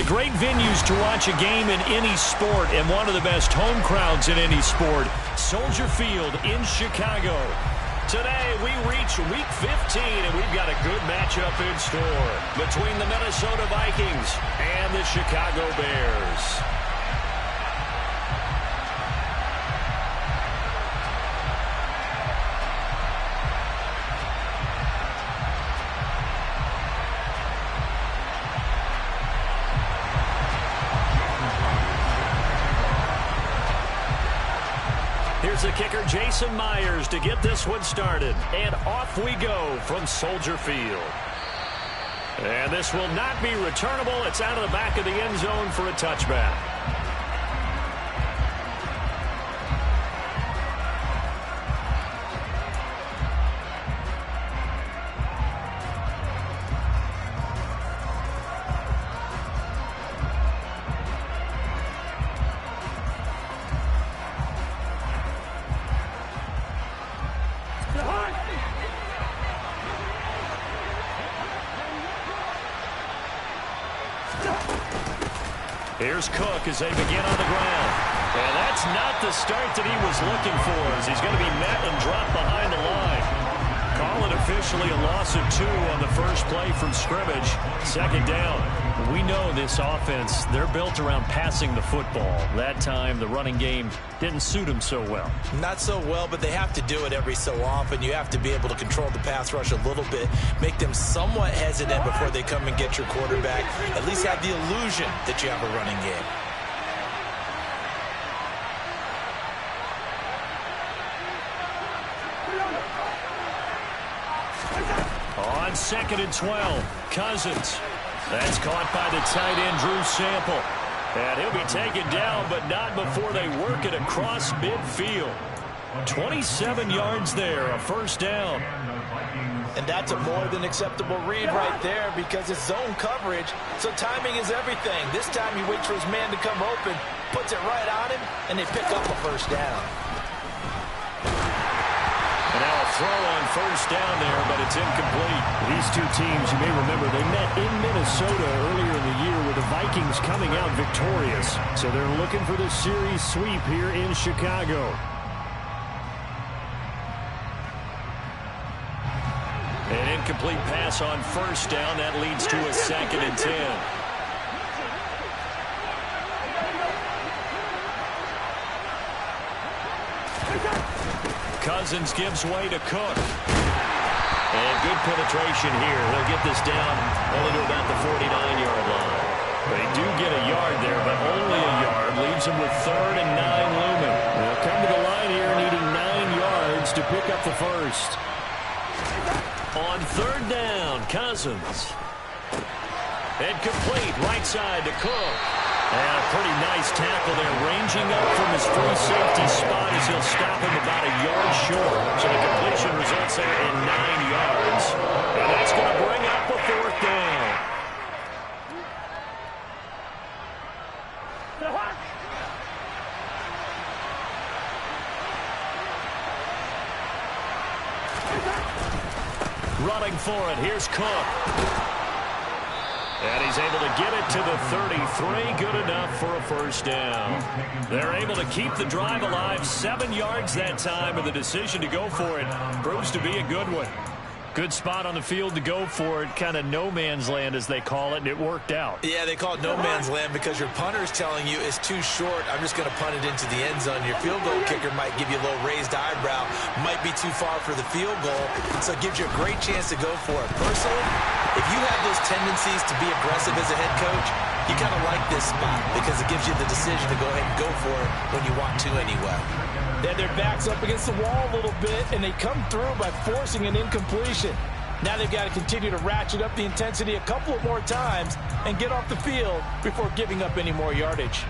the great venues to watch a game in any sport and one of the best home crowds in any sport, Soldier Field in Chicago. Today, we reach Week 15, and we've got a good matchup in store between the Minnesota Vikings and the Chicago Bears. Here's the kicker, Jason Myers, to get this one started. And off we go from Soldier Field. And this will not be returnable. It's out of the back of the end zone for a touchback. Here's Cook as they begin on the ground. And that's not the start that he was looking for, as he's going to be met and dropped behind the line. Call it officially a loss of 2 on the first play from scrimmage. Second down. We know this offense, they're built around passing the football. That time, the running game didn't suit them so well. Not so well, but they have to do it every so often. You have to be able to control the pass rush a little bit, make them somewhat hesitant before they come and get your quarterback. At least have the illusion that you have a running game. On 2nd and 12, Cousins. That's caught by the tight end, Drew Sample. And he'll be taken down, but not before they work it across midfield. 27 yards there, a first down. And that's a more than acceptable read right there because it's zone coverage, so timing is everything. This time he waits for his man to come open, puts it right on him, and they pick up a first down. And now a throw on first down there, but it's incomplete. These two teams, you may remember, they met in Minnesota earlier in the year with the Vikings coming out victorious. So they're looking for the series sweep here in Chicago. An incomplete pass on first down. That leads to a 2nd and 10. Cousins gives way to Cook. And good penetration here. He'll get this down only to about the 49-yard line. They do get a yard there, but only a yard. Leaves them with 3rd and 9 looming. They'll come to the line here needing 9 yards to pick up the first. On 3rd down, Cousins. And complete, right side to Cook. And a pretty nice tackle there, ranging up from his free safety spot as he'll stop him about a yard short. So the completion results there in 9 yards. And that's going to bring up a 4th down. Running for it, here's Cook. And he's able to get it to the 33. Good enough for a first down. They're able to keep the drive alive. 7 yards that time, and the decision to go for it proves to be a good one. Good spot on the field to go for it. Kind of no man's land, as they call it, and it worked out. Yeah, they call it no man's land because your punter's telling you it's too short. I'm just going to punt it into the end zone. Your field goal kicker might give you a little raised eyebrow. Might be too far for the field goal, so it gives you a great chance to go for it. Personally, if you have those tendencies to be aggressive as a head coach, you kind of like this spot because it gives you the decision to go ahead and go for it when you want to anyway. Then their back's up against the wall a little bit, and they come through by forcing an incompletion. Now they've got to continue to ratchet up the intensity a couple of more times and get off the field before giving up any more yardage.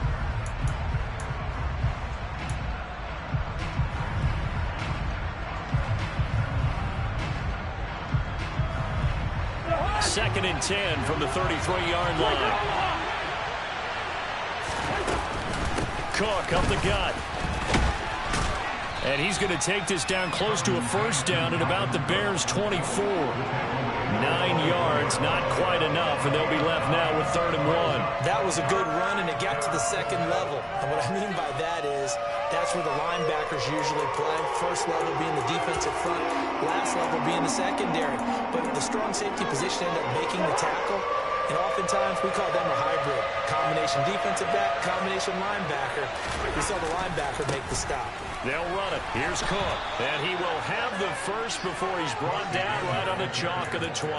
Second and 10 from the 33-yard line. Cook up the gut. And he's going to take this down close to a first down at about the Bears' 24. 9 yards, not quite enough, and they'll be left now with 3rd and 1. That was a good run, and it got to the second level. And what I mean by that is that's where the linebackers usually play. First level being the defensive front, last level being the secondary. But the strong safety position ended up making the tackle. And oftentimes, we call them a hybrid. Combination defensive back, combination linebacker. We saw the linebacker make the stop. They'll run it. Here's Cook. And he will have the first before he's brought down right on the chalk of the 20.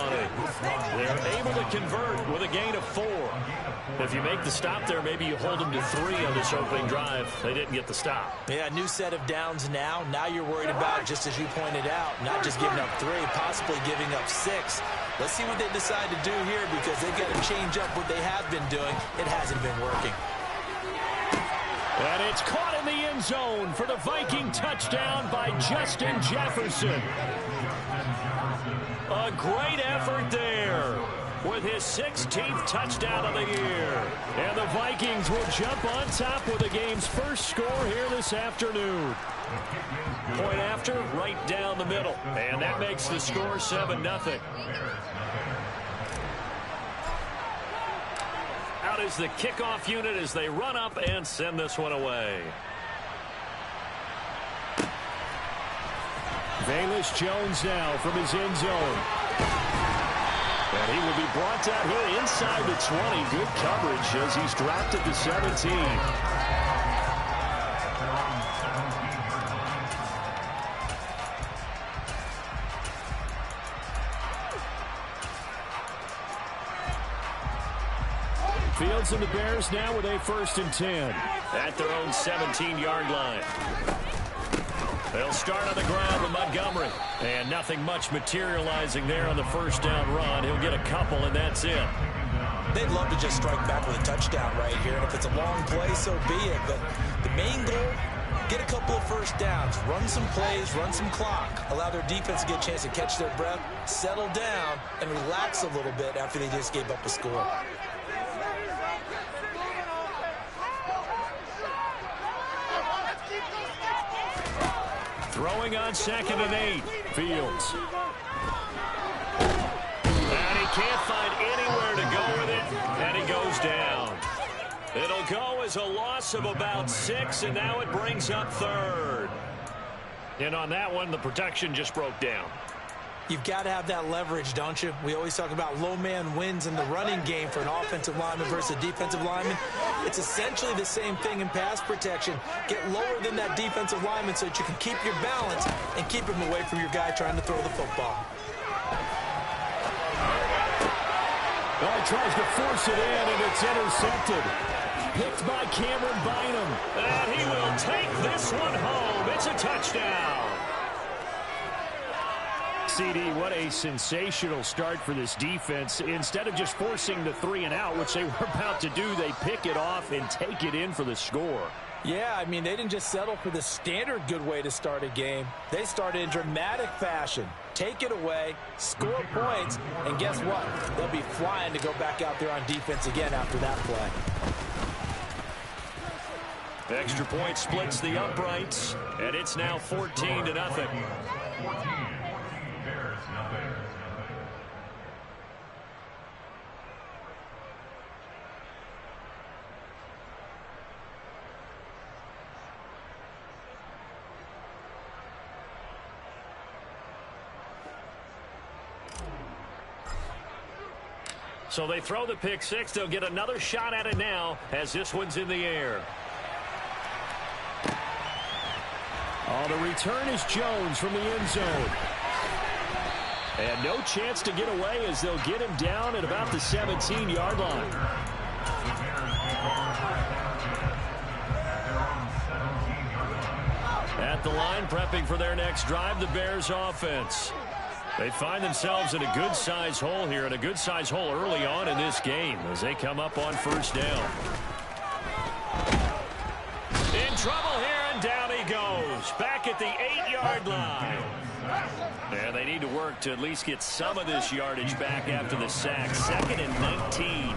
They're able to convert with a gain of 4. If you make the stop there, maybe you hold them to 3 on this opening drive. They didn't get the stop. Yeah, new set of downs now. Now you're worried about, just as you pointed out, not just giving up 3, possibly giving up 6. Let's see what they decide to do here, because they've got to change up what they have been doing. It hasn't been working. And it's caught in the end zone for the Viking touchdown by Justin Jefferson. A great effort there with his 16th touchdown of the year. And the Vikings will jump on top with the game's first score here this afternoon. Point after, right down the middle. And that makes the score 7-0. Out is the kickoff unit as they run up and send this one away. Velus Jones now from his end zone. And he will be brought down here inside the 20. Good coverage as he's dropped at the 17. Fields and the Bears now with a 1st and 10 at their own 17-yard line. They'll start on the ground with Montgomery. And nothing much materializing there on the first down run. He'll get a couple, and that's it. They'd love to just strike back with a touchdown right here. And if it's a long play, so be it. But the main goal, get a couple of first downs. Run some plays, run some clock. Allow their defense to get a chance to catch their breath, settle down, and relax a little bit after they just gave up a score. Throwing on 2nd and 8. Fields. And he can't find anywhere to go with it. And he goes down. It'll go as a loss of about 6, and now it brings up 3rd. And on that one, the protection just broke down. You've got to have that leverage, don't you? We always talk about low man wins in the running game for an offensive lineman versus a defensive lineman. It's essentially the same thing in pass protection. Get lower than that defensive lineman so that you can keep your balance and keep him away from your guy trying to throw the football. Well, he tries to force it in, and it's intercepted. Picked by Cameron Bynum. And he will take this one home. It's a touchdown. CD, what a sensational start for this defense. Instead of just forcing the 3 and out, which they were about to do, they pick it off and take it in for the score. Yeah, I mean, they didn't just settle for the standard good way to start a game. They started in dramatic fashion. Take it away, score points, and guess what? They'll be flying to go back out there on defense again after that play. Extra point splits the uprights, and it's now 14-0. So they throw the pick 6. They'll get another shot at it now as this one's in the air. Oh, the return is Jones from the end zone. And no chance to get away as they'll get him down at about the 17-yard line. At the line, prepping for their next drive, the Bears offense. They find themselves in a good-sized hole here, and a good-sized hole early on in this game as they come up on first down. In trouble here, and down he goes. Back at the 8-yard line. And they need to work to at least get some of this yardage back after the sack. 2nd and 19.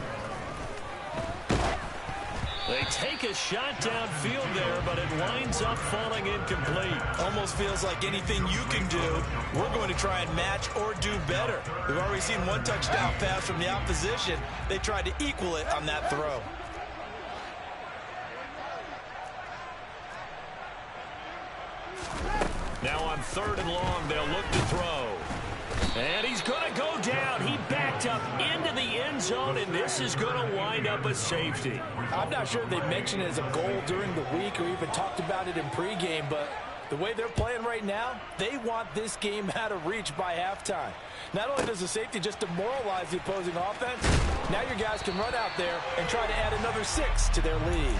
They take a shot downfield there, but it winds up falling incomplete. Almost feels like anything you can do, we're going to try and match or do better. We've already seen one touchdown pass from the opposition. They tried to equal it on that throw. Now on 3rd and long, they'll look to throw. And he's going to go down. He backed up into the end zone, and this is going to wind up a safety. I'm not sure they mentioned it as a goal during the week or even talked about it in pregame, but the way they're playing right now, they want this game out of reach by halftime. Not only does the safety just demoralize the opposing offense, now your guys can run out there and try to add another 6 to their lead.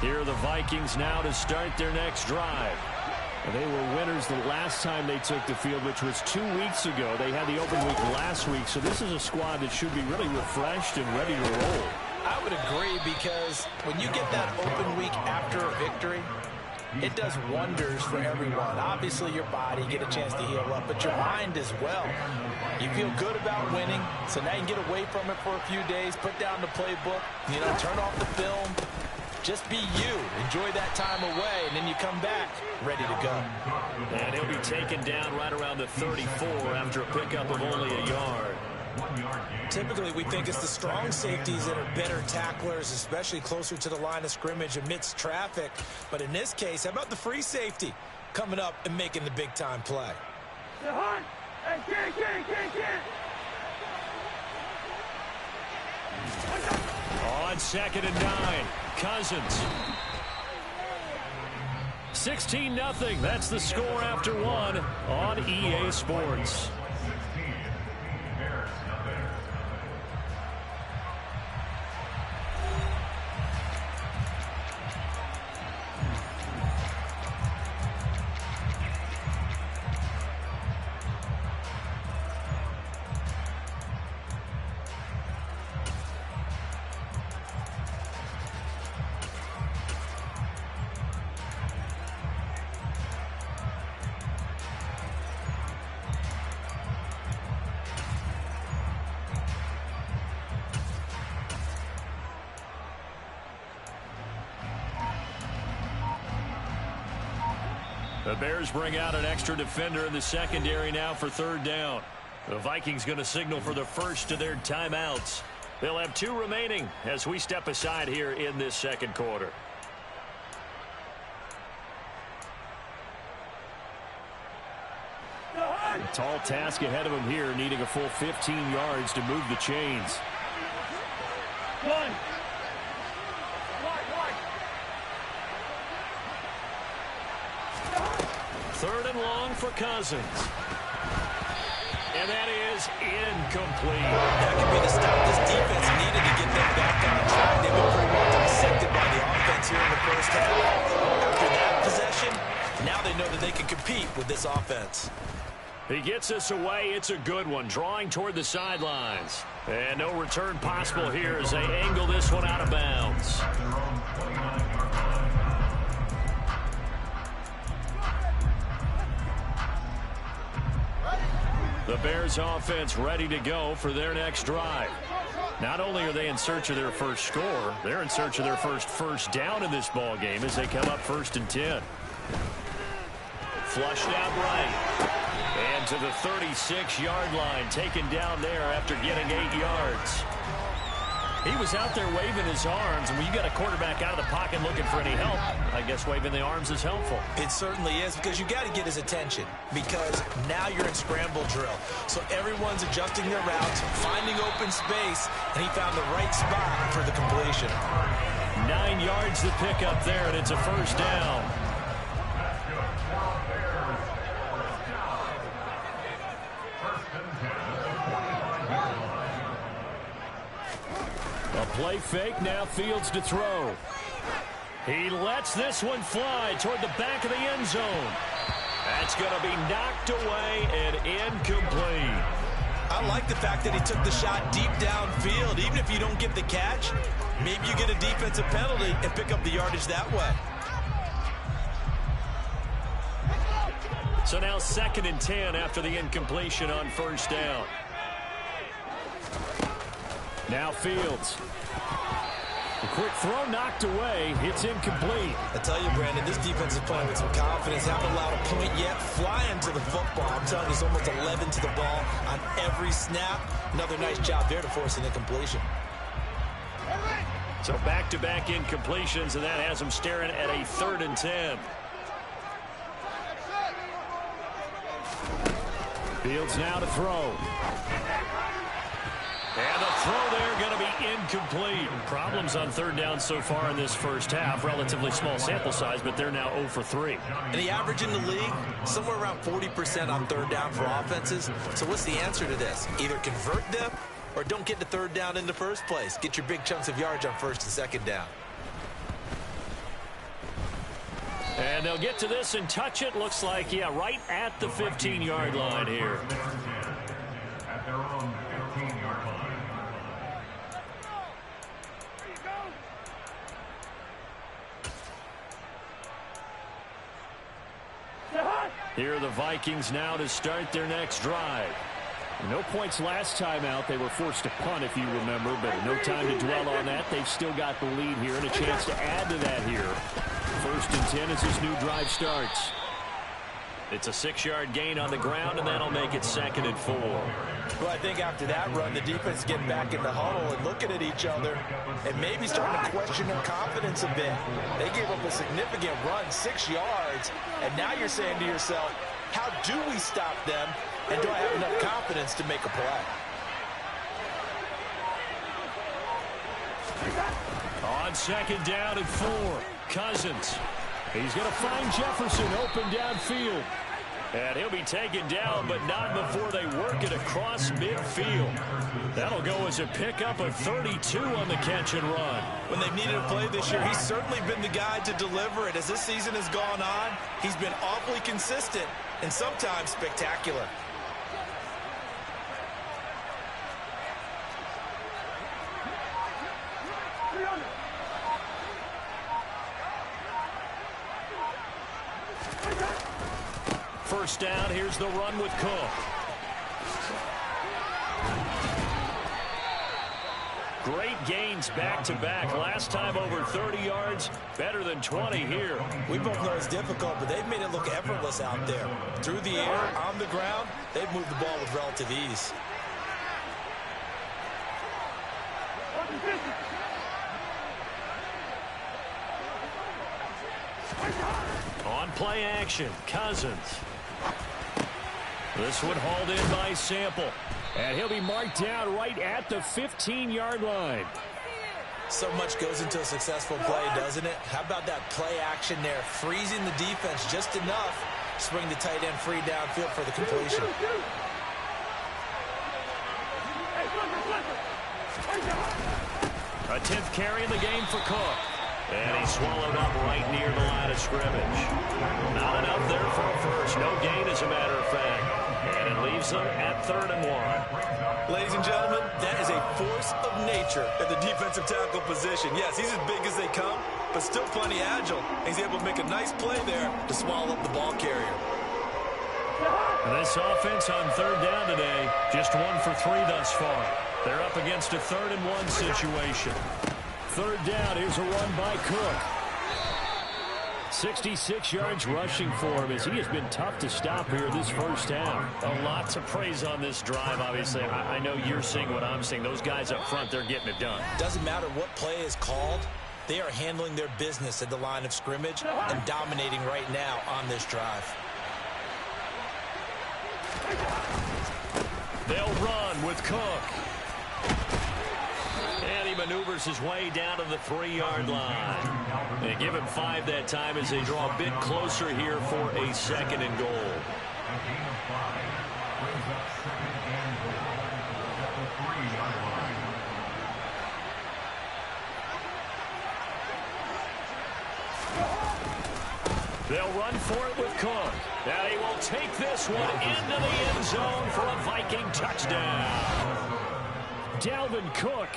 Here are the Vikings now to start their next drive. They were winners the last time they took the field, which was 2 weeks ago. They had the open week last week, so this is a squad that should be really refreshed and ready to roll. I would agree, because when you get that open week after a victory, it does wonders for everyone. Obviously, your body, get a chance to heal up, but your mind as well. You feel good about winning, so now you can get away from it for a few days, put down the playbook, turn off the film. Just be you. Enjoy that time away, and then you come back ready to go. And he'll be taken down right around the 34 after a pickup of only a yard. Typically, we think it's the strong safeties that are better tacklers, especially closer to the line of scrimmage amidst traffic. But in this case, how about the free safety coming up and making the big-time play? On 2nd and 9, Cousins. 16-0. That's the score after 1 on EA Sports. The Bears bring out an extra defender in the secondary now for 3rd down. The Vikings going to signal for the first of their timeouts. They'll have 2 remaining as we step aside here in this 2nd quarter. A tall task ahead of him here, needing a full 15 yards to move the chains. 3rd and long for Cousins. And that is incomplete. That could be the stop this defense needed to get them back on track. They've been pretty well dissected by the offense here in the first half. After that possession, now they know that they can compete with this offense. He gets this away. It's a good one, drawing toward the sidelines. And no return possible here as they angle this one out of bounds. The Bears offense ready to go for their next drive. Not only are they in search of their first score, they're in search of their first down in this ball game as they come up 1st and 10. Flushed out right. And to the 36-yard line, taken down there after getting 8 yards. He was out there waving his arms, and when you got a quarterback out of the pocket looking for any help, I guess waving the arms is helpful. It certainly is, because you got to get his attention, because now you're in scramble drill. So everyone's adjusting their routes, finding open space, and he found the right spot for the completion. 9 yards to pick up there, and it's a 1st down. A play fake, now Fields to throw. He lets this one fly toward the back of the end zone. That's going to be knocked away and incomplete. I like the fact that he took the shot deep downfield. Even if you don't get the catch, maybe you get a defensive penalty and pick up the yardage that way. So now 2nd and 10 after the incompletion on 1st down. Now Fields. A quick throw knocked away. It's incomplete. I tell you, Brandon, this defense is playing with some confidence. Haven't allowed a point yet. Flying to the football. I'm telling you, it's almost 11 to the ball on every snap. Another nice job there to force an incompletion. So back-to-back incompletions, and that has them staring at a 3rd and 10. Fields now to throw. And the throw there going to be incomplete. Problems on 3rd down so far in this first half. Relatively small sample size, but they're now 0 for 3. And the average in the league, somewhere around 40% on 3rd down for offenses. So what's the answer to this? Either convert them or don't get to 3rd down in the first place. Get your big chunks of yards on 1st and 2nd down. And they'll get to this and touch it. Looks like, yeah, right at the 15-yard line here. At their own 15-yard line. Here are the Vikings now to start their next drive. No points last time out. They were forced to punt, if you remember, but no time to dwell on that. They've still got the lead here and a chance to add to that here. 1st and 10 as this new drive starts. It's a 6-yard gain on the ground, and that'll make it 2nd and 4. Well, I think after that run, the defense is getting back in the huddle and looking at each other and maybe starting to question their confidence a bit. They gave up a significant run, 6 yards, and now you're saying to yourself, how do we stop them, and do I have enough confidence to make a play? On 2nd down and 4, Cousins. He's going to find Jefferson open downfield. And he'll be taken down, but not before they work it across midfield. That'll go as a pickup of 32 on the catch and run. When they've needed a play this year, he's certainly been the guy to deliver it. As this season has gone on, he's been awfully consistent and sometimes spectacular. First down, here's the run with Cook. Great gains back-to-back. Last time over 30 yards, better than 20 here. We both know it's difficult, but they've made it look effortless out there. Through the air, on the ground, they've moved the ball with relative ease. On play action, Cousins. This one hauled in by Sample. And he'll be marked down right at the 15-yard line. So much goes into a successful play, doesn't it? How about that play action there? Freezing the defense just enough to bring the tight end free downfield for the completion. A 10th carry in the game for Cook. And he's swallowed up right near the line of scrimmage. Not enough there for a first. No gain, as a matter of fact. And it leaves them at 3rd and 1. Ladies and gentlemen, that is a force of nature at the defensive tackle position. Yes, he's as big as they come, but still plenty agile. He's able to make a nice play there to swallow up the ball carrier. This offense on 3rd down today, just 1 for 3 thus far. They're up against a 3rd and 1 situation. 3rd down, here's a run by Cook. 66 yards rushing for him as he has been tough to stop here this first half. A lot to praise on this drive, obviously. I know you're seeing what I'm seeing. Those guys up front, they're getting it done. Doesn't matter what play is called. They are handling their business at the line of scrimmage and dominating right now on this drive. They'll run with Cook. And he maneuvers his way down to the 3-yard line. They give him 5 that time as they draw a bit closer here for a 2nd and goal. A gain of 5 brings up 2nd and goal at the 3-yard line. They'll run for it with Cook. And he will take this one into the end zone for a Viking touchdown. Dalvin Cook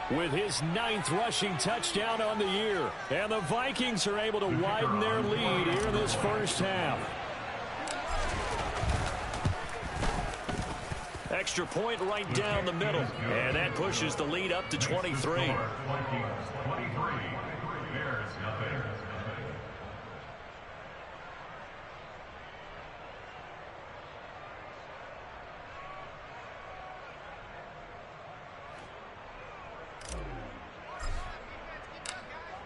with his 9th rushing touchdown on the year. And the Vikings are able to widen their lead here in this first half. Extra point right down the middle. And that pushes the lead up to 23.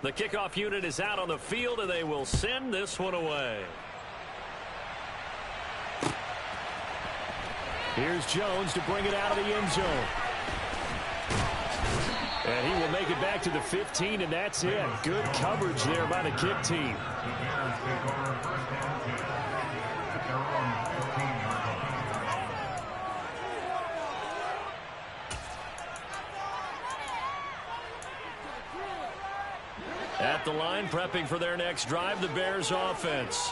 The kickoff unit is out on the field, and they will send this one away. Here's Jones to bring it out of the end zone. And he will make it back to the 15, and that's it. Good coverage there by the kick team. At the line, prepping for their next drive, the Bears offense.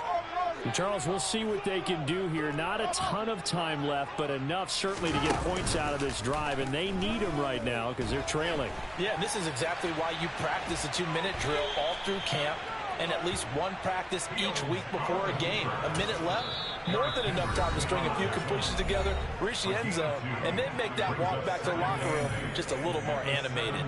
And Charles, we'll see what they can do here. Not a ton of time left, but enough certainly to get points out of this drive, and they need them right now because they're trailing. Yeah, and this is exactly why you practice a 2-minute drill all through camp and at least one practice each week before a game. A minute left, more than enough time to string a few completions together, reach the end zone, and then make that walk back to the locker room just a little more animated.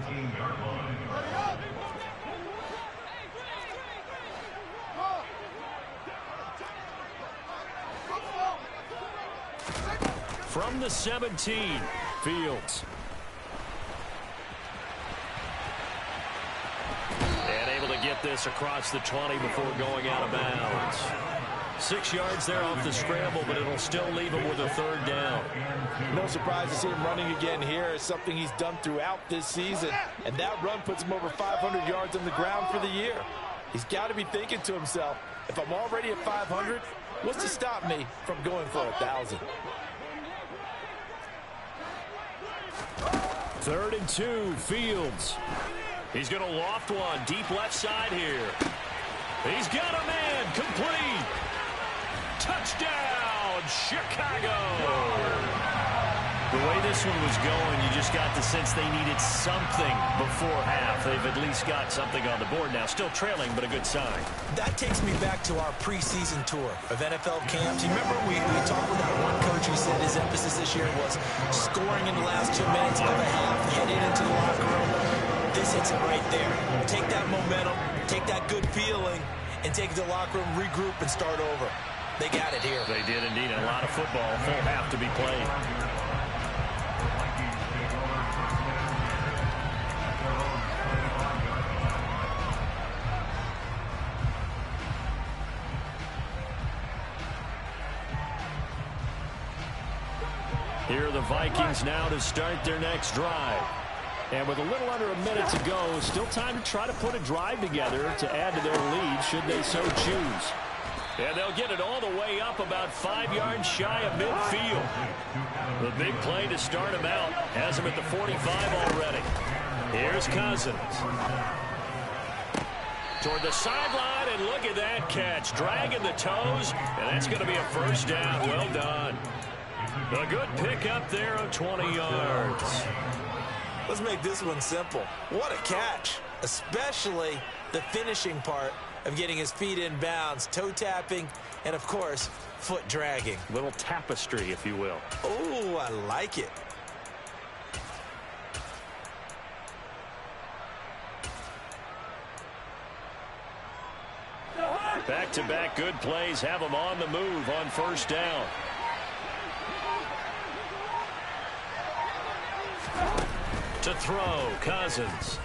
From the 17, Fields. And able to get this across the 20 before going out of bounds. 6 yards there off the scramble, but it'll still leave him with a third down. No surprise to see him running again here. It's something he's done throughout this season. And that run puts him over 500 yards on the ground for the year. He's got to be thinking to himself, if I'm already at 500, what's to stop me from going for 1,000? 3rd and 2, Fields. He's going to loft one deep left side here. He's got a man, complete. Touchdown, Chicago. The way this one was going, you just got the sense they needed something before half. They've at least got something on the board now. Still trailing, but a good sign. That takes me back to our preseason tour of NFL camps. You remember we talked with that one coach who said his emphasis this year was scoring in the last 2 minutes of a half, heading into the locker room. This hits it right there. Take that momentum, take that good feeling, and take it to the locker room, regroup, and start over. They got it here. They did indeed. A lot of football, full half to be played. Here are the Vikings now to start their next drive. And with a little under a minute to go, still time to try to put a drive together to add to their lead should they so choose. And they'll get it all the way up about 5 yards shy of midfield. The big play to start him out has him at the 45 already. Here's Cousins. Toward the sideline, and look at that catch. Dragging the toes, and that's going to be a first down. Well done. A good pickup there of 20 yards. Let's make this one simple. What a catch, especially the finishing part of getting his feet in bounds, toe tapping, and of course, foot dragging. Little tapestry, if you will. Oh, I like it. Back-to-back good plays have him on the move on first down. To throw, Cousins.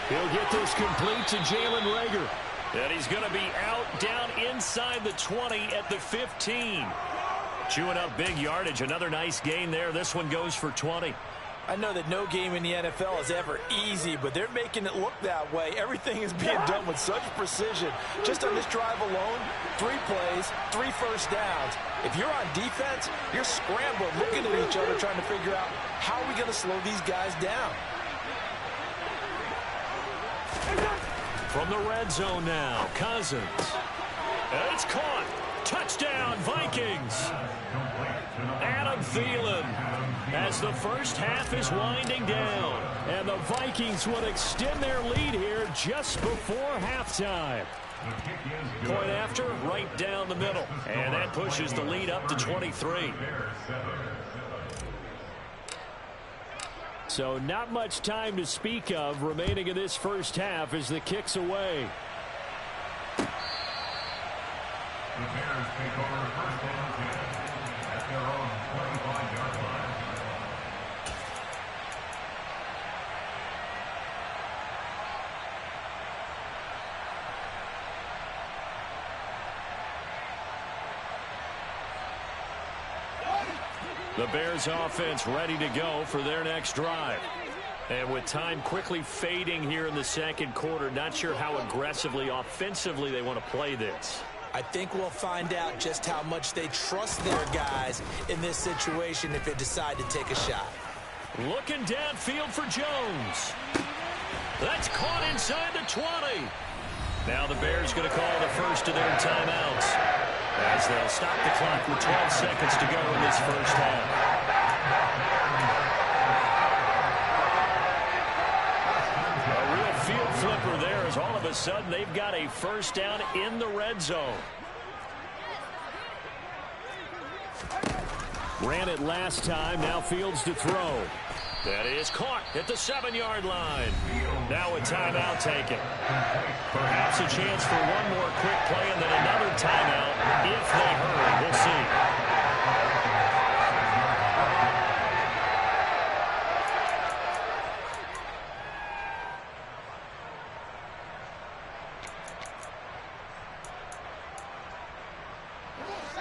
He'll get this complete to Jalen Reagor. And he's going to be out down inside the 20 at the 15. Chewing up big yardage. Another nice gain there. This one goes for 20. I know that no game in the NFL is ever easy, but they're making it look that way. Everything is being done with such precision. Just on this drive alone, 3 plays, 3 first downs. If you're on defense, you're scrambling, looking at each other, trying to figure out how are we going to slow these guys down. From the red zone now, Cousins. And it's caught. Touchdown, Vikings. Adam Thielen as the first half is winding down. And the Vikings will extend their lead here just before halftime. Point after, right down the middle. And that pushes the lead up to 23. So not much time to speak of remaining in this first half as the kick's away. The Bears take over first down 10 at their own 25-yard line. The Bears offense ready to go for their next drive. And with time quickly fading here in the second quarter, not sure how aggressively, offensively they want to play this. I think we'll find out just how much they trust their guys in this situation if they decide to take a shot. Looking downfield for Jones. That's caught inside the 20. Now the Bears going to call the first of their timeouts as they'll stop the clock with 12 seconds to go in this first half. A real field flipper there as all of a sudden they've got a first down in the red zone. Ran it last time, now Fields to throw. That is caught at the 7-yard line. Now a timeout taken. Perhaps a chance for one more quick play and then another timeout if they hurry. We'll see.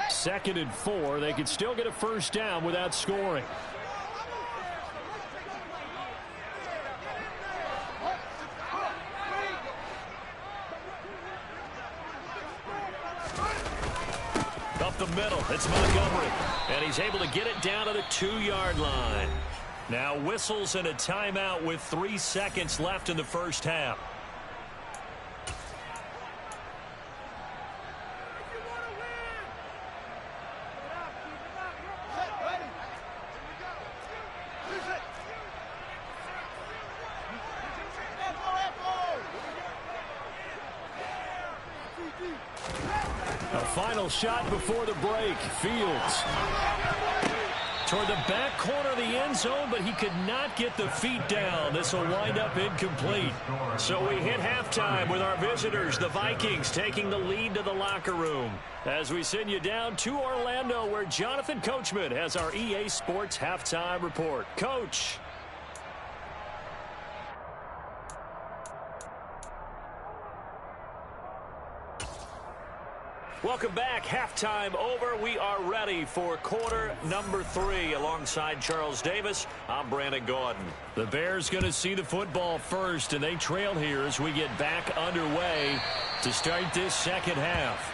Second and 4. They could still get a first down without scoring. Up the middle, it's Montgomery. And he's able to get it down to the 2-yard line. Now whistles and a timeout with 3 seconds left in the first half. Final shot before the break. Fields toward the back corner of the end zone, but he could not get the feet down. This will wind up incomplete. So we hit halftime with our visitors, the Vikings, taking the lead to the locker room. As we send you down to Orlando, where Jonathan Coachman has our EA Sports halftime report. Coach. Welcome back. Halftime over. We are ready for quarter number 3. Alongside Charles Davis, I'm Brandon Gaudin. The Bears going to see the football first, and they trail here as we get back underway to start this second half.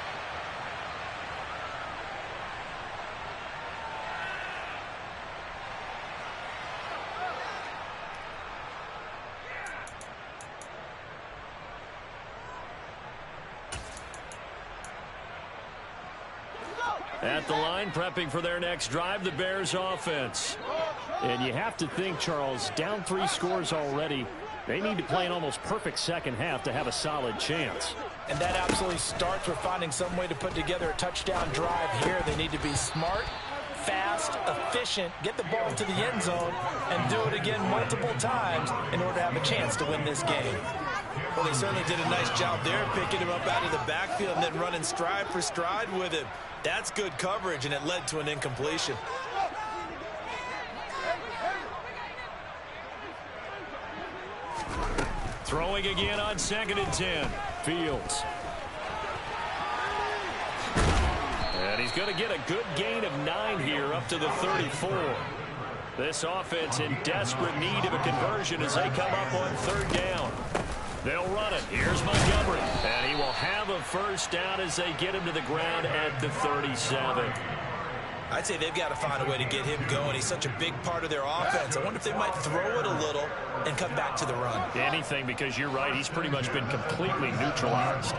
At the line, prepping for their next drive, the Bears offense. And you have to think, Charles, down 3 scores already. They need to play an almost perfect second half to have a solid chance. And that absolutely starts with finding some way to put together a touchdown drive here. They need to be smart, fast, efficient, get the ball to the end zone, and do it again multiple times in order to have a chance to win this game. Well, they certainly did a nice job there, picking him up out of the backfield and then running stride for stride with him. That's good coverage, and it led to an incompletion. Throwing again on 2nd and 10. Fields. And he's going to get a good gain of 9 here up to the 34. This offense in desperate need of a conversion as they come up on 3rd down. They'll run it. Here's Montgomery. And he will have a first down as they get him to the ground at the 37. I'd say they've got to find a way to get him going. He's such a big part of their offense. I wonder if they might throw it a little and come back to the run. Anything, because you're right. He's pretty much been completely neutralized.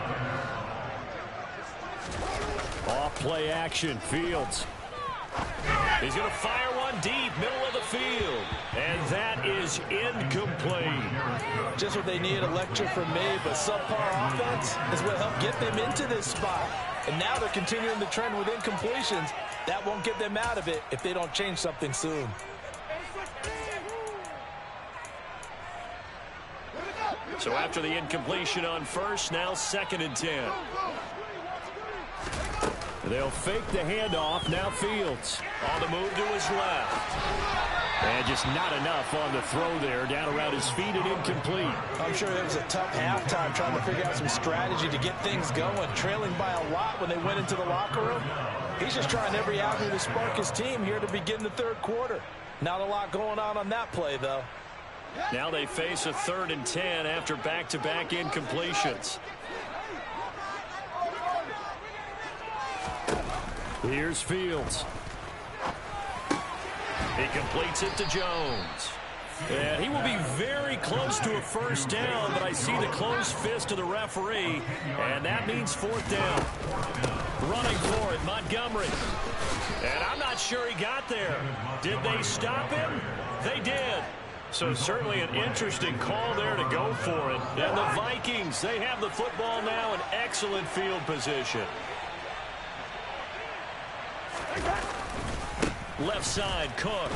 Off play action, Fields. He's going to fire one deep, middle of the field. And that is incomplete. Just what they need, a lecture from me, but subpar offense is what helped get them into this spot. And now they're continuing the trend with incompletions. That won't get them out of it if they don't change something soon. So after the incompletion on first, now 2nd and 10. They'll fake the handoff. Now Fields on the move to his left. And just not enough on the throw there. Down around his feet and incomplete. I'm sure it was a tough halftime trying to figure out some strategy to get things going. Trailing by a lot when they went into the locker room. He's just trying every avenue to spark his team here to begin the 3rd quarter. Not a lot going on that play, though. Now they face a 3rd and 10 after back-to-back incompletions. Here's Fields. He completes it to Jones. And he will be very close to a first down, but I see the closed fist of the referee, and that means 4th down. Running for it, Montgomery. And I'm not sure he got there. Did they stop him? They did. So certainly an interesting call there to go for it. And the Vikings, they have the football now in excellent field position. Left side, Cook.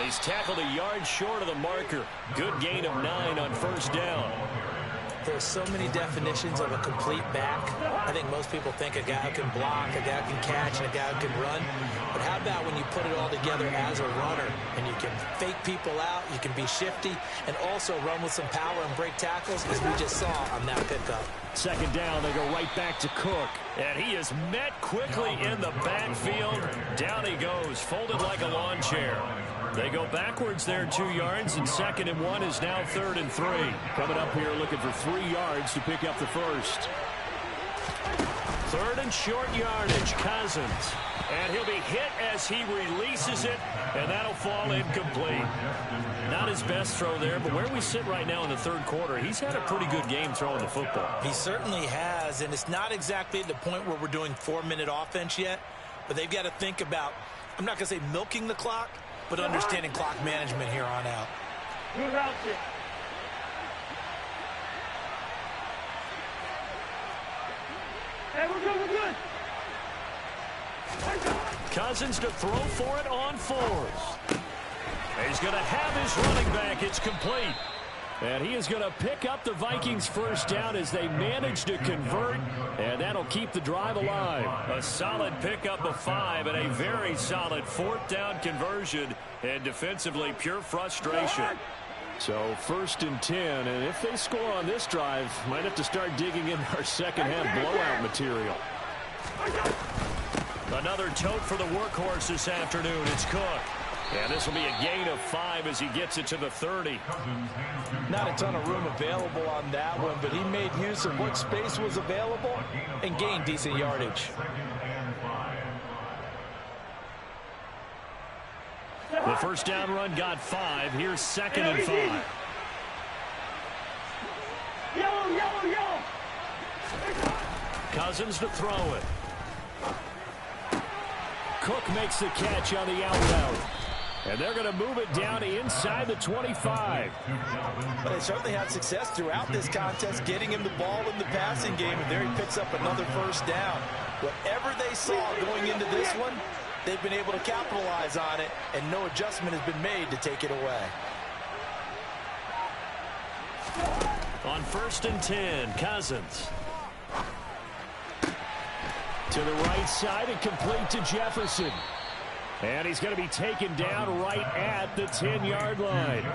He's tackled a yard short of the marker. Good gain of 9 on first down. There's so many definitions of a complete back. I think most people think a guy who can block, a guy who can catch, and a guy who can run. But how about when you put it all together as a runner and you can fake people out, you can be shifty, and also run with some power and break tackles, as we just saw on that pickup. 2nd down, they go right back to Cook. And he is met quickly in the backfield. Down he goes, folded like a lawn chair. They go backwards there 2 yards, and 2nd and 1 is now 3rd and 3. Coming up here looking for 3 yards to pick up the first. 3rd and short yardage, Cousins. And he'll be hit as he releases it, and that'll fall incomplete. Not his best throw there, but where we sit right now in the 3rd quarter, he's had a pretty good game throwing the football. He certainly has, and it's not exactly at the point where we're doing 4-minute offense yet, but they've got to think about, I'm not going to say milking the clock, but understanding clock management here on out. Hey, we're good. Cousins to throw for it on 4th. He's going to have his running back. It's complete. And he is going to pick up the Vikings' first down as they manage to convert, and that'll keep the drive alive. A solid pickup of 5 and a very solid 4th down conversion, and defensively pure frustration. So 1st and 10, and if they score on this drive, might have to start digging in our second-half blowout material. Another tote for the workhorse this afternoon. It's Cook. And this will be a gain of 5 as he gets it to the 30. Not a ton of room available on that one, but he made use of what space was available and gained decent yardage. The first down run got 5. Here's 2nd and 5. Yellow. Cousins to throw it. Cook makes the catch on the out route. And they're going to move it down inside the 25. But they certainly had success throughout this contest, getting him the ball in the passing game, and there he picks up another first down. Whatever they saw going into this one, they've been able to capitalize on it, and no adjustment has been made to take it away. On 1st and 10, Cousins. To the right side and complete to Jefferson. And he's going to be taken down right at the 10-yard line.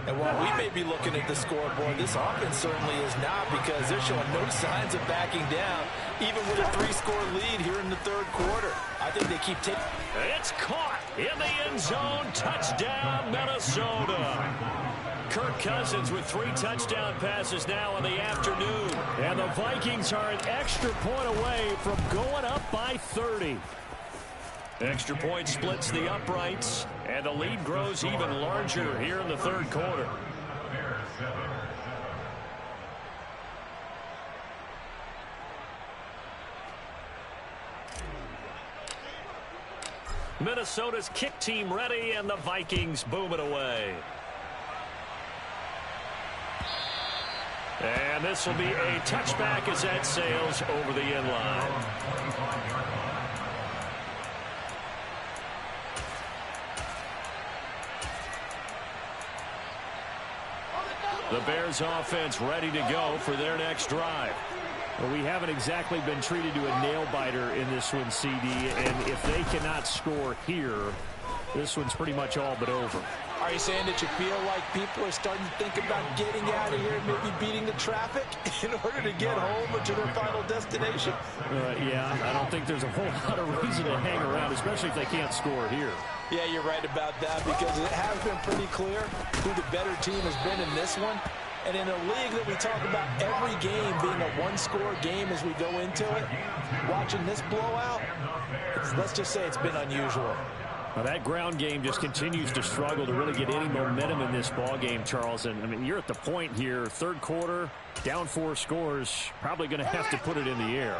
And while we may be looking at the scoreboard, this offense certainly is not, because they're showing no signs of backing down, even with a 3-score lead here in the 3rd quarter. I think they keep taking. It's caught in the end zone. Touchdown, Minnesota. Kirk Cousins with 3 touchdown passes now in the afternoon. And the Vikings are an extra point away from going up by 30. Extra point splits the uprights, and the lead grows even larger here in the 3rd quarter. Minnesota's kick team ready, and the Vikings boom it away. And this will be a touchback as that sails over the end line. The Bears offense ready to go for their next drive. Well, we haven't exactly been treated to a nail-biter in this one, CD, and if they cannot score here, this one's pretty much all but over. Are you saying that you feel like people are starting to think about getting out of here, maybe beating the traffic in order to get home or to their final destination? Yeah, I don't think there's a whole lot of reason to hang around, especially if they can't score here. Yeah, you're right about that, because it has been pretty clear who the better team has been in this one. And in a league that we talk about every game being a one-score game as we go into it, watching this blowout, let's just say it's been unusual. Well, that ground game just continues to struggle to really get any momentum in this ball game, Charles. And, I mean, you're at the point here, third quarter, down 4 scores, probably going to have to put it in the air.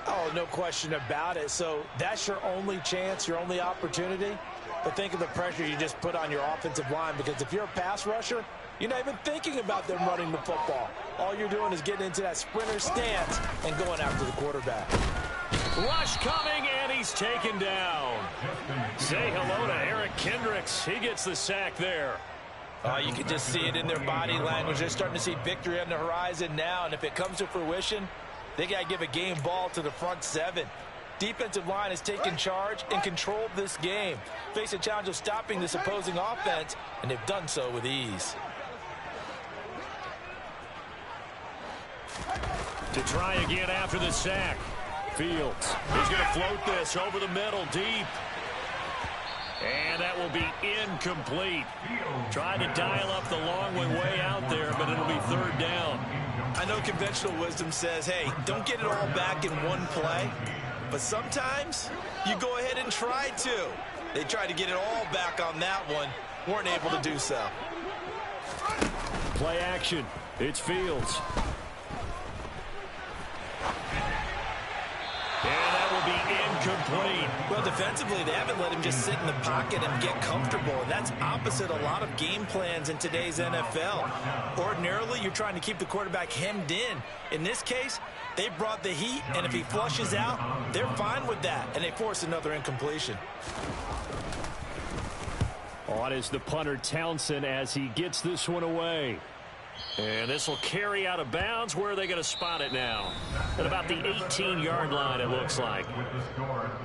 Oh, no question about it. So that's your only chance, your only opportunity. But think of the pressure you just put on your offensive line, because if you're a pass rusher, you're not even thinking about them running the football. All you're doing is getting into that sprinter stance and going after the quarterback. Rush coming, and he's taken down. Say hello to Eric Kendricks. He gets the sack there. You can just see it in their body language. They're starting to see victory on the horizon now, and if it comes to fruition, they got to give a game ball to the front 7. Defensive line has taken charge and controlled this game. Face a challenge of stopping this opposing offense, and they've done so with ease. To try again after the sack. Fields. He's going to float this over the middle deep. And that will be incomplete. Trying to dial up the long way out there, but it'll be third down. I know conventional wisdom says, hey, don't get it all back in one play. But sometimes you go ahead and try to. They tried to get it all back on that one. Weren't able to do so. Play action. It's Fields. And that will be incomplete. Well, defensively, they haven't let him just sit in the pocket and get comfortable. And that's opposite a lot of game plans in today's NFL. Ordinarily, you're trying to keep the quarterback hemmed in. In this case, they brought the heat, and if he flushes out, they're fine with that, and they force another incompletion. On is the punter, Townsend, as he gets this one away. And this will carry out of bounds. Where are they going to spot it now? At about the 18-yard line, it looks like.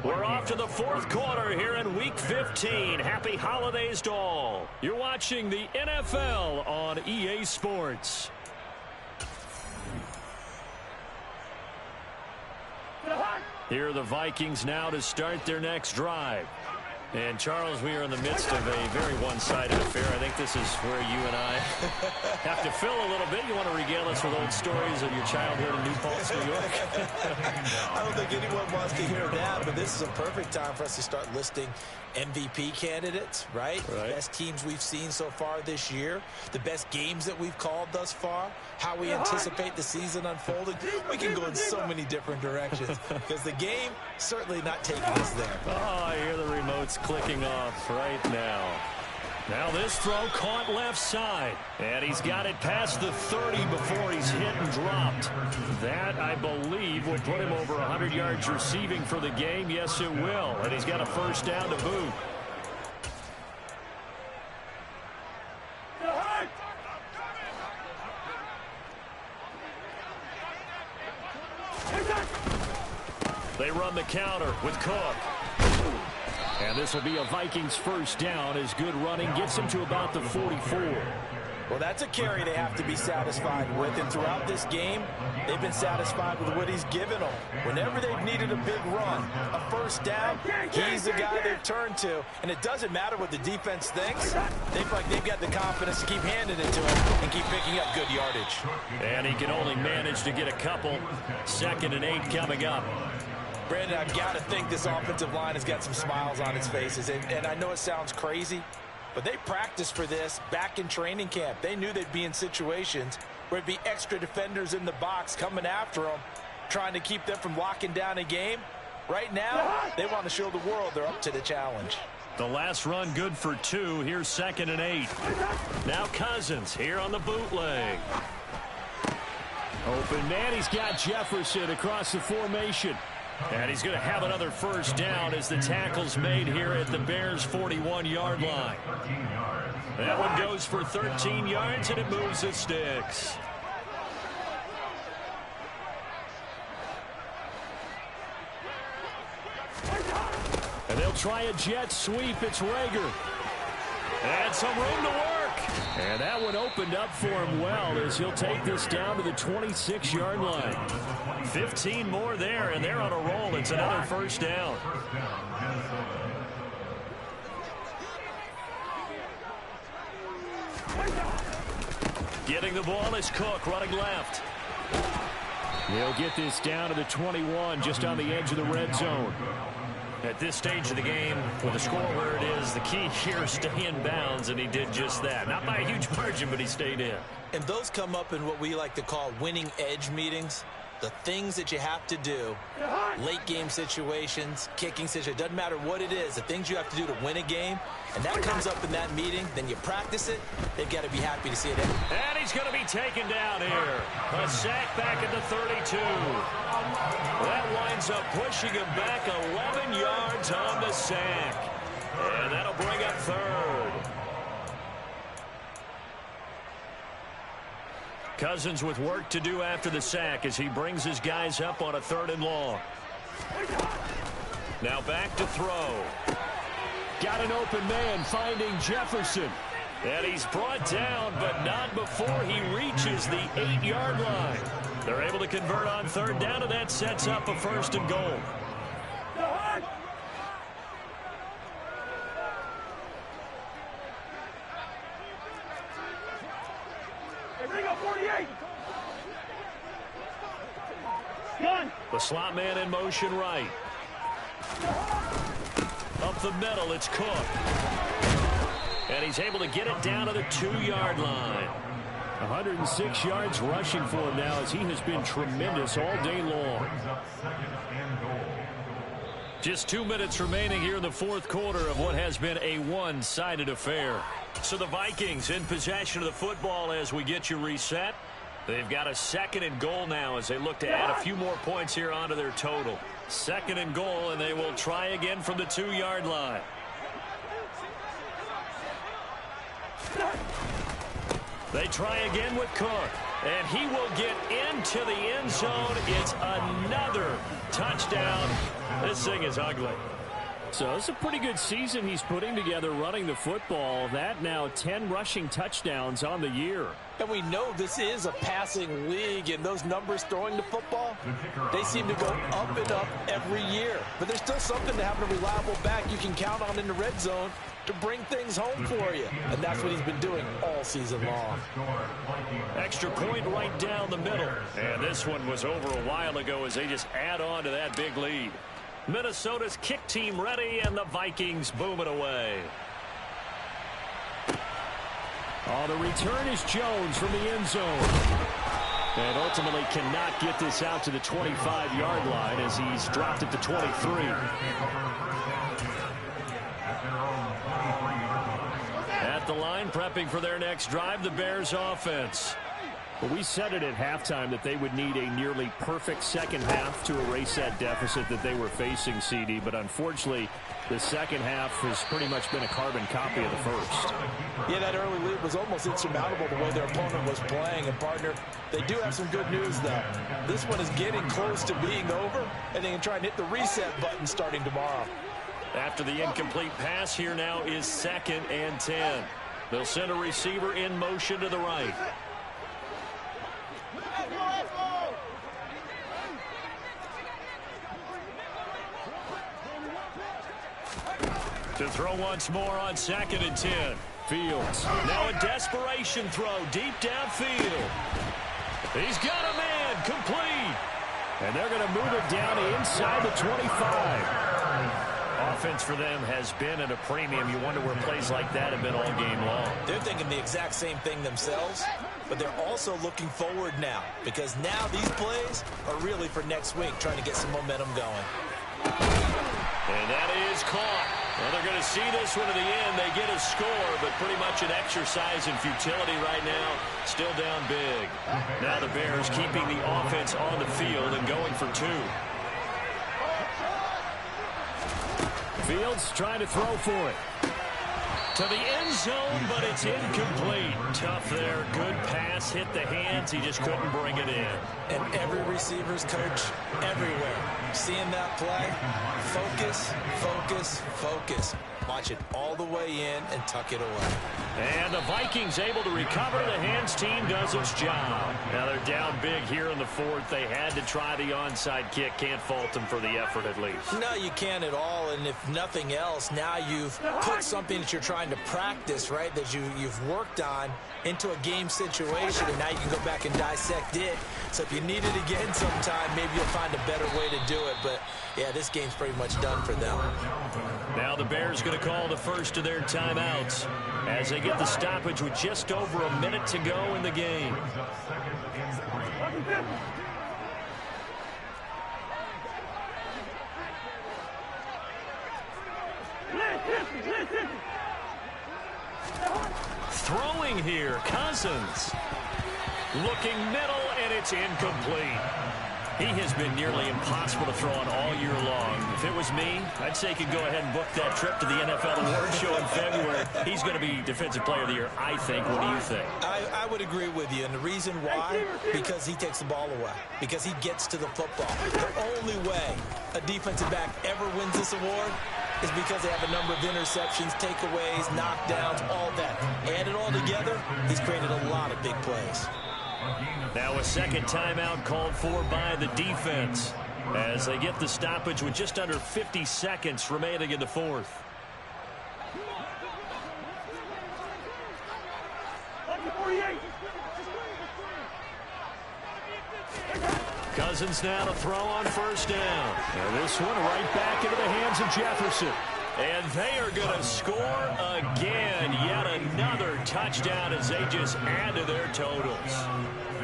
We're off to the fourth quarter here in Week 15. Happy holidays to all. You're watching the NFL on EA Sports. Here are the Vikings now to start their next drive. And, Charles, we are in the midst of a very one-sided affair. I think this is where you and I have to fill a little bit. You want to regale us with old stories of your childhood in New Paltz, New York? I don't think anyone wants to hear that, but this is a perfect time for us to start listing MVP candidates, right? The best teams we've seen so far this year, the best games that we've called thus far, how we anticipate the season unfolding. We can go in so many different directions because the game certainly not taking us there. Oh, I hear the remotes clicking off right now. Now this throw caught left side. And he's got it past the 30 before he's hit and dropped. That, I believe, will put him over 100 yards receiving for the game. Yes, it will. And he's got a first down to boot. They run the counter with Cook. And this will be a Vikings first down as good running gets him to about the 44. Well, that's a carry they have to be satisfied with. And throughout this game, they've been satisfied with what he's given them. Whenever they've needed a big run, a first down, he's the guy they've turned to. And it doesn't matter what the defense thinks. They feel like they've got the confidence to keep handing it to him and keep picking up good yardage. And he can only manage to get a couple. 2nd and 8 coming up. Brandon, I've got to think this offensive line has got some smiles on its faces. And I know it sounds crazy, but they practiced for this back in training camp. They knew they'd be in situations where it'd be extra defenders in the box coming after them, trying to keep them from locking down a game. Right now, they want to show the world they're up to the challenge. The last run good for 2. Here's 2nd and 8. Now Cousins here on the bootleg. Open man, he's got Jefferson across the formation. And he's going to have another first down as the tackle's made here at the Bears' 41-yard line. That one goes for 13 yards, and it moves the sticks. And they'll try a jet sweep. It's Rager. And some room to work. And that one opened up for him well as he'll take this down to the 26-yard line. 15 more there, and they're on a roll. It's another first down. Getting the ball is Cook, running left. He'll get this down to the 21, just on the edge of the red zone. At this stage of the game, with the score where it is, the key here is stay in bounds, and he did just that. Not by a huge margin, but he stayed in. And those come up in what we like to call winning edge meetings. The things that you have to do, late game situations, kicking situations, doesn't matter what it is, the things you have to do to win a game, and that comes up in that meeting, then you practice it, they've got to be happy to see it end. And he's going to be taken down here. A sack back at the 32. That winds up pushing him back 11 yards on the sack. And that'll bring up 3rd. Cousins with work to do after the sack as he brings his guys up on a 3rd and long. Now back to throw. Got an open man finding Jefferson. And he's brought down, but not before he reaches the 8-yard line. They're able to convert on 3rd down, and that sets up a 1st and goal. The slot man in motion right. Up the middle, it's Cook. And he's able to get it down to the 2-yard line. 106 yards rushing for him now as he has been tremendous all day long. Just 2 minutes remaining here in the 4th quarter of what has been a one-sided affair. So the Vikings in possession of the football as we get you reset. They've got a 2nd and goal now as they look to add a few more points here onto their total. 2nd and goal, and they will try again from the 2-yard line. They try again with Cook, and he will get into the end zone. It's another touchdown. This thing is ugly. So it's a pretty good season he's putting together running the football. That now 10 rushing touchdowns on the year. And we know this is a passing league, and those numbers throwing the football, they seem to go up and up every year. But there's still something to having a reliable back you can count on in the red zone to bring things home for you. And that's what he's been doing all season long. Extra point right down the middle. And this one was over a while ago as they just add on to that big lead. Minnesota's kick team ready, and the Vikings boom it away. Oh, the return is Jones from the end zone. And ultimately cannot get this out to the 25-yard line as he's dropped it to 23. At the line, prepping for their next drive, the Bears offense. Well, we said it at halftime that they would need a nearly perfect second half to erase that deficit that they were facing, CD. But unfortunately, the second half has pretty much been a carbon copy of the first. Yeah, that early lead was almost insurmountable the way their opponent was playing. And, partner, they do have some good news, though. This one is getting close to being over, and they can try and hit the reset button starting tomorrow. After the incomplete pass, here now is 2nd and 10. They'll send a receiver in motion to the right. To throw once more on 2nd and 10. Fields. Now a desperation throw deep downfield. He's got a man complete. And they're going to move it down inside the 25. Offense for them has been at a premium. You wonder where plays like that have been all game long. They're thinking the exact same thing themselves, but they're also looking forward now because now these plays are really for next week, trying to get some momentum going. And that is caught. Well, they're going to see this one to the end. They get a score, but pretty much an exercise in futility right now. Still down big. Now the Bears keeping the offense on the field and going for two. Fields trying to throw for it. To the end zone, but it's incomplete. Tough there. Good pass. Hit the hands. He just couldn't bring it in. And every receiver's coach everywhere. Seeing that play, focus, focus, focus. Watch it all the way in and tuck it away. And the Vikings able to recover. The hands team does its job. Now they're down big here in the fourth. They had to try the onside kick. Can't fault them for the effort at least. No, you can't at all. And if nothing else, now you've put something that you're trying to practice, right, that you've worked on into a game situation, and now you can go back and dissect it. So if you need it again sometime, maybe you'll find a better way to do it. But, yeah, this game's pretty much done for them. Now the Bears going to call the first of their timeouts as they get the stoppage with just over a minute to go in the game. Throwing here, Cousins. Looking middle, and it's incomplete. He has been nearly impossible to throw on all year long. If it was me, I'd say he could go ahead and book that trip to the NFL Awards show in February. He's going to be Defensive Player of the Year, I think. What do you think? I would agree with you, and the reason why, because he takes the ball away, because he gets to the football. The only way a defensive back ever wins this award is because they have a number of interceptions, takeaways, knockdowns, all that. Add it all together, he's created a lot of big plays. Now a second timeout called for by the defense as they get the stoppage with just under 50 seconds remaining in the fourth. Cousins now to throw on first down. And this one right back into the hands of Jefferson. And they are going to score again. Yet another touchdown as they just add to their totals.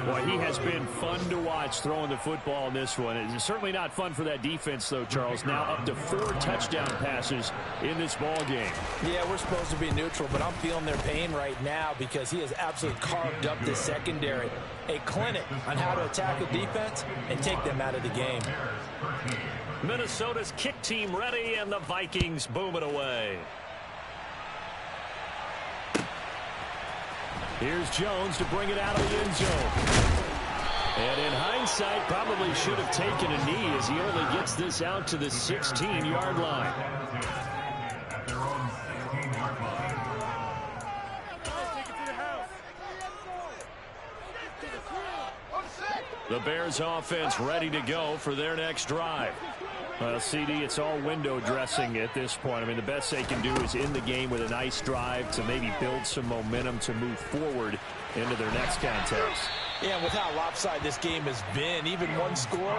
Boy, he has been fun to watch throwing the football in this one. It's certainly not fun for that defense, though, Charles. Now up to 4 touchdown passes in this ball game. Yeah, we're supposed to be neutral, but I'm feeling their pain right now because he has absolutely carved up the secondary. A clinic on how to attack a defense and take them out of the game. Minnesota's kick team ready, and the Vikings boom it away. Here's Jones to bring it out of the end zone. And in hindsight, probably should have taken a knee as he only gets this out to the 16-yard line. At their own 16-yard line. The Bears offense ready to go for their next drive. Well, CD, it's all window dressing at this point. I mean, the best they can do is in the game with a nice drive to maybe build some momentum to move forward into their next contest. Yeah, with how lopsided this game has been, even one score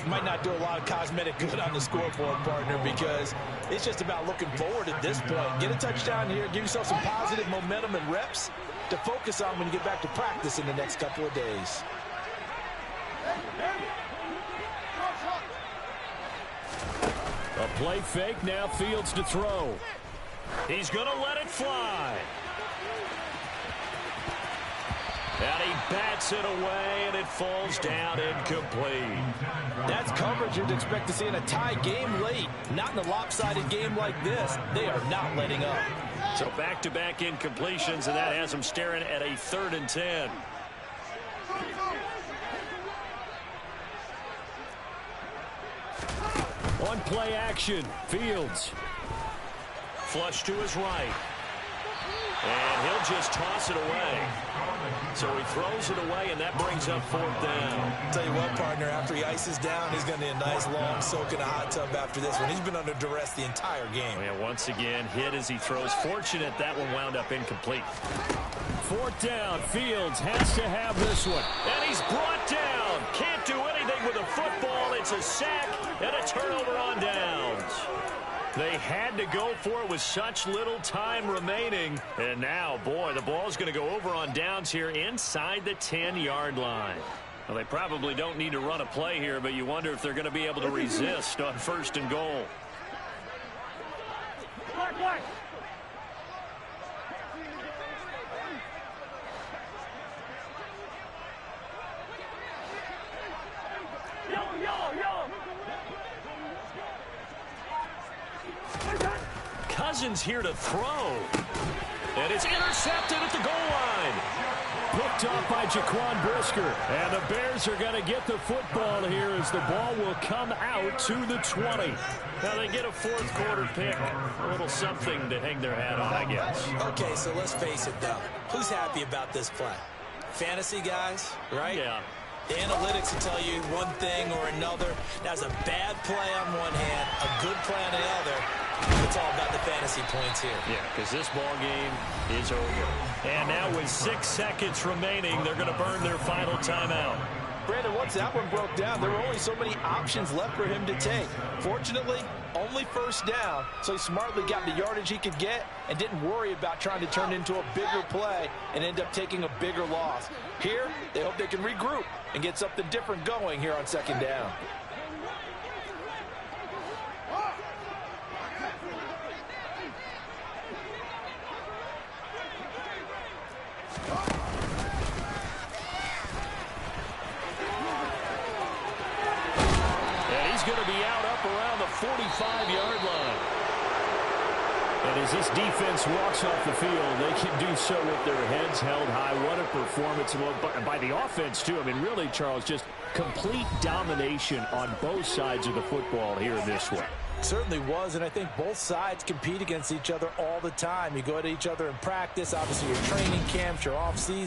might not do a lot of cosmetic good on the scoreboard, partner, because it's just about looking forward at this point. Get a touchdown here, give yourself some positive momentum and reps to focus on when you get back to practice in the next couple of days. A play fake, now Fields to throw. He's going to let it fly. And he bats it away, and it falls down incomplete. That's coverage you'd expect to see in a tie game late. Not in a lopsided game like this. They are not letting up. So back-to-back incompletions, and that has them staring at a 3rd and 10. One play action. Fields. Flush to his right. And he'll just toss it away. So he throws it away, and that brings up 4th down. Tell you what, partner, after he ices down, he's going to need a nice long soak in a hot tub after this one. He's been under duress the entire game. And once again, hit as he throws. Fortunate that one wound up incomplete. 4th down. Fields has to have this one. And he's brought down. Can't do anything with a football. It's a sack and a turnover on downs. They had to go for it with such little time remaining. And now, boy, the ball's going to go over on downs here inside the 10-yard line. Well, they probably don't need to run a play here, but you wonder if they're going to be able to resist on 1st and goal. Black. Yellow. Cousins here to throw. And it's intercepted at the goal line. Picked off by Jaquan Brisker. And the Bears are going to get the football here as the ball will come out to the 20. Now they get a 4th quarter pick. A little something to hang their hat on, I guess. Okay, so let's face it, though. Who's happy about this play? Fantasy guys, right? Yeah. The analytics will tell you one thing or another. That's a bad play on one hand, a good play on the other. It's all about the fantasy points here. Yeah, because this ball game is over. And now with 6 seconds remaining, they're going to burn their final timeout. Brandon, once that one broke down, there were only so many options left for him to take. Fortunately, only 1st down, so he smartly got the yardage he could get and didn't worry about trying to turn it into a bigger play and end up taking a bigger loss. Here, they hope they can regroup and get something different going here on 2nd down. Going to be out up around the 45-yard line. And as this defense walks off the field, they can do so with their heads held high. What a performance by the offense, too. I mean, really, Charles, just complete domination on both sides of the football here in this one. Certainly was, and I think both sides compete against each other all the time. You go at each other in practice, obviously your training camps, your off-season.